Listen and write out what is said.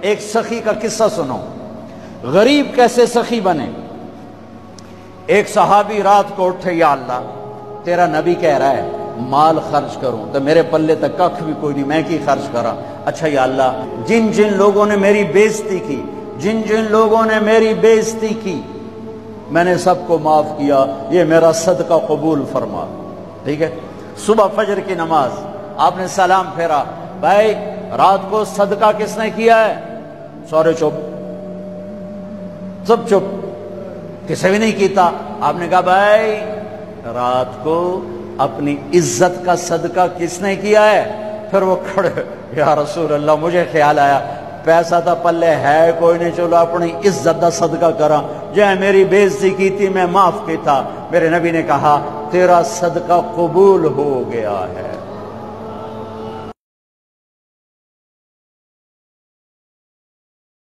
ایک سخی کا قصہ سنو، غریب کیسے سخی بنے۔ ایک صحابی رات کو اٹھے، یا اللہ تیرا نبی کہہ رہا ہے مال خرچ کروں تو میرے پلے تک کخ بھی کوئی نہیں، میں کی خرچ کرا۔ اچھا یا اللہ جن جن لوگوں نے میری بےزتی کی، جن جن لوگوں نے میری بےزتی کی، میں نے سب کو معاف کیا، یہ میرا صدقہ قبول فرما۔ ٹھیک ہے، صبح فجر کی نماز آپ نے سلام پھیرا، بھائی رات کو صدقہ کس نے کیا ہے؟ سارے چپ، سب چپ، کسی بھی نہیں کیتا۔ آپ نے کہا بھائی رات کو اپنی عزت کا صدقہ کس نے کیا ہے؟ پھر وہ کھڑے، یا رسول اللہ مجھے خیال آیا پیسہ تھا پلے ہے کوئی نہیں، چلو اپنی عزت کا صدقہ کرا، جہاں میری بے عزتی کی تھی میں معاف کی تھا۔ میرے نبی نے کہا تیرا صدقہ قبول ہو گیا ہے۔